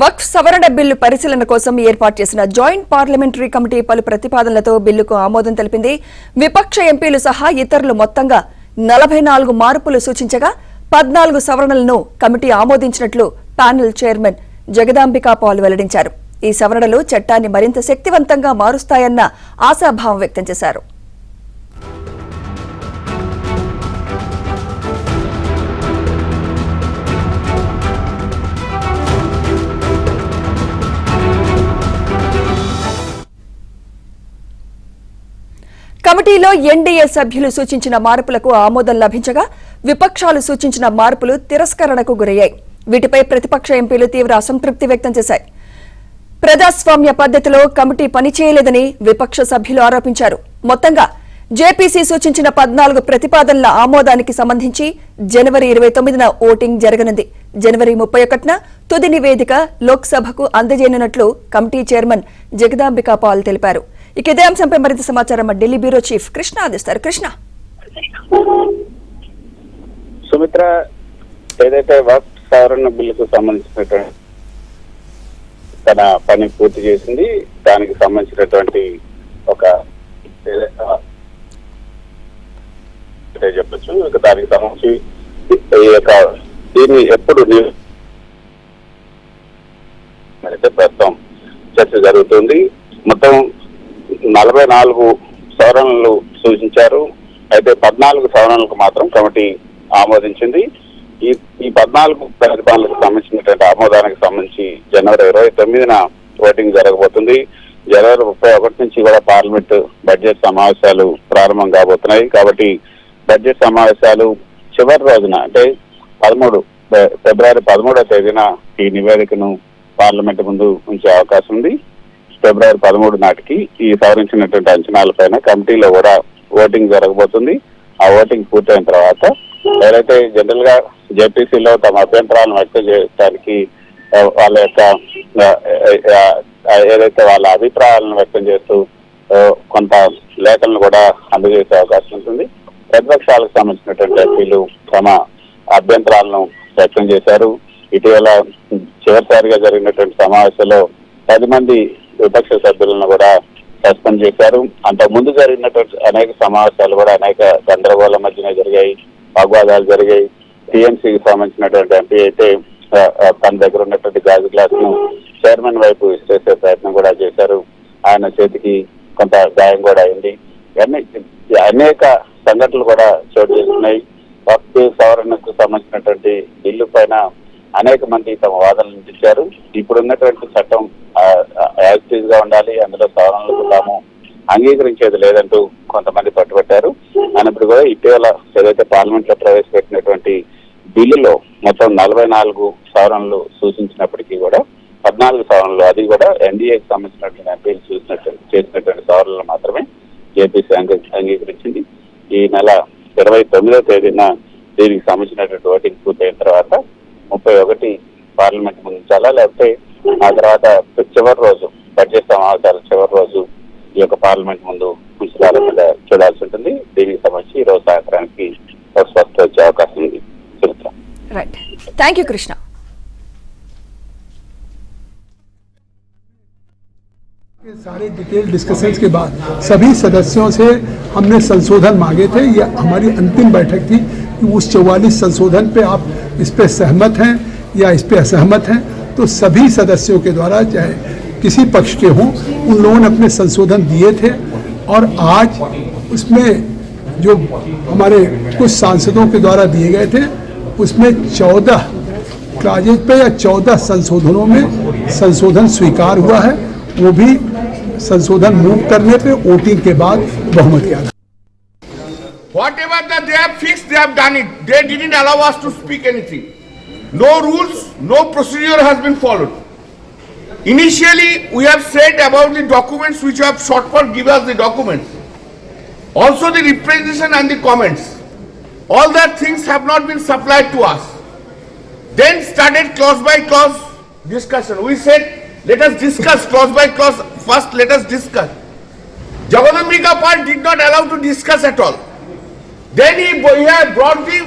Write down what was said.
వక్ఫ్ సవరణ బిల్లు పరిశీలన కోసం ఏర్పాటు చేసిన జాయింట్ పార్లమెంటరీ కమిటీ పలు ప్రతిపాదనలతో బిల్లుకు ఆమోదం తెలిపింది. విపక్ష ఎంపీలు సహా ఇతరులు మొత్తంగా 44 మార్పులు సూచించగా 14 సవరణలను కమిటీ ఆమోదించినట్లు ప్యానెల్ చైర్మన్ జగదాంబికా పాల్ వెల్లడించారు. ఈ సవరణలు చట్టాన్ని మరింత శక్తివంతంగా మారుస్తాయన్న ఆశాభావం వ్యక్తం చేశారు. కమిటీలో ఎన్డీఏ సభ్యులు సూచించిన మార్పులకు ఆమోదం లభించగా విపక్షాలు సూచించిన మార్పులు తిరస్కరణకు గురయ్యాయి. వీటిపై ప్రతిపక్ష ఎంపీలు తీవ్ర అసంతృప్తి వ్యక్తం చేశాయి. ప్రజాస్వామ్య పద్ధతిలో కమిటీ పనిచేయలేదని విపక్ష సభ్యులు ఆరోపించారు. మొత్తంగా జేపీసీ సూచించిన 14 ప్రతిపాదనల ఆమోదానికి సంబంధించి జనవరి 29న ఓటింగ్ జరగనుంది. జనవరి 31న తుది నివేదిక లోక్సభకు అందజేయనున్నట్లు కమిటీ చైర్మన్ జగదాంబికా పాల్ తెలిపారు. ఇక ఇదే అంశంపై మరింత సమాచారం ఢిల్లీ బ్యూరో చీఫ్ కృష్ణ అందిస్తారు. కృష్ణ, సుమిత్ర, ఏదైతే వక్ఫ్ సవరణ బిల్లుకు సంబంధించినటువంటి తన పని పూర్తి చేసింది, దానికి సంబంధించినటువంటి ఒక చెప్పచ్చు. ఇక దానికి సంబంధించి దీన్ని ఎప్పుడు అయితే ప్రస్తుతం చర్చ జరుగుతుంది. మొత్తం 44 సవరణలు సూచించారు. అయితే 14 సవరణలకు మాత్రం కమిటీ ఆమోదించింది. ఈ 14 ప్రతిపాదనలకు సంబంధించినటువంటి ఆమోదానికి సంబంధించి జనవరి 29న ఓటింగ్ జరగబోతుంది. జనవరి 31 నుంచి కూడా పార్లమెంట్ బడ్జెట్ సమావేశాలు ప్రారంభం కాబోతున్నాయి. కాబట్టి బడ్జెట్ సమావేశాలు చివరి రోజున అంటే ఫిబ్రవరి 13వ తేదీన ఈ నివేదికను పార్లమెంట్ ముందు ఉంచే అవకాశం ఉంది. ఫిబ్రవరి 13 నాటికి ఈ సవరించినటువంటి అంచనాలపైన కమిటీలో కూడా ఓటింగ్ జరగబోతుంది. ఆ ఓటింగ్ పూర్తయిన తర్వాత ఎవరైతే జనరల్ గా జేపీసీలో తమ అభ్యంతరాలను వ్యక్తం చేయడానికి వాళ్ళ యొక్క ఏదైతే వాళ్ళ అభిప్రాయాలను వ్యక్తం చేస్తూ కొంత లేఖలను కూడా అందజేసే అవకాశం ఉంటుంది. ప్రతిపక్షాలకు సంబంధించినటువంటి ఎంపీలు తమ అభ్యంతరాలను వ్యక్తం చేశారు. ఇటీవల చివరిసారిగా జరిగినటువంటి సమావేశంలో 10 మంది విపక్ష సభ్యులను కూడా సస్పెండ్ చేశారు. అంత ముందు జరిగినటువంటి అనేక సమావేశాలు కూడా అనేక గందరగోళం మధ్యనే జరిగాయి, వాగ్వాదాలు జరిగాయి. టీఎంసీకి సంబంధించినటువంటి ఎంపీ అయితే తన దగ్గర ఉన్నటువంటి గాజు గ్లాస్ ను చైర్మన్ వైపు విసిరేసే ప్రయత్నం కూడా చేశారు. ఆయన చేతికి కొంత గాయం కూడా అయింది. అనేక సంఘటనలు కూడా చోటు చేసుకున్నాయి. వక్ఫ్ సవరణకు సంబంధించినటువంటి బిల్లు పైన అనేక మంది తమ వాదనలు వినిపించారు. ఇప్పుడున్నటువంటి చట్టం యాక్టివ్ గా ఉండాలి, అందులో సవరణలకు తాము అంగీకరించేది లేదంటూ కొంతమంది పట్టుబట్టారు. అన్నప్పుడు కూడా ఇటీవల ఏదైతే పార్లమెంట్ లో ప్రవేశపెట్టినటువంటి బిల్లులో మొత్తం 44 సవరణలు సూచించినప్పటికీ కూడా 14 సవరణలు, అది కూడా ఎన్డీఏకి సంబంధించినటువంటి ఎంపీలు చేసినటువంటి సవరణలు మాత్రమే జేపీసీ అంగీకరించింది. ఈ నెల 29వ తేదీన దీనికి సంబంధించినటువంటి ఓటింగ్ పూర్తయిన తర్వాత 31 పార్లమెంట్ ముందుంచాలా, లేకపోతే ఆ తర్వాత చివరి రోజు బడ్జెట్ సమావేశాల చివరి రోజు ఈ యొక్క పార్లమెంట్ ముందు ఉంచాల మీద చూడాల్సి ఉంటుంది. దీనికి సంబంధించి ఈ రోజు సాయంత్రానికి స్పష్టత వచ్చే అవకాశం ఉంది. Right, thank you Krishna. सारे डिटेल डिस्कशंस के बाद सभी सदस्यों से हमने संशोधन मांगे थे. ये हमारी अंतिम बैठक थी कि उस 44 संशोधन पे आप इस पे सहमत हैं या इस पे असहमत हैं. तो सभी सदस्यों के द्वारा, चाहे किसी पक्ष के हों, उन लोगों ने अपने संशोधन दिए थे. और आज उसमें जो हमारे कुछ सांसदों के द्वारा दिए गए थे, उसमें 14 क्लाजेज पे या 14 संशोधनों में संशोधन स्वीकार हुआ है. वो भी संशोधन मूव करने पे वोटिंग के बाद बहुमत किया. Whatever that they have fixed, they have done it. They didn't allow us to speak anything. No rules, no procedure has been followed. Initially, we have said about the documents which have sought for, give us the documents. Also the representation and the comments. All that things have not been supplied to us. Then started clause by clause discussion. We said, let us discuss clause by clause. First, let us discuss. Jagadambika Pal did not allow to discuss at all. Then he had brought the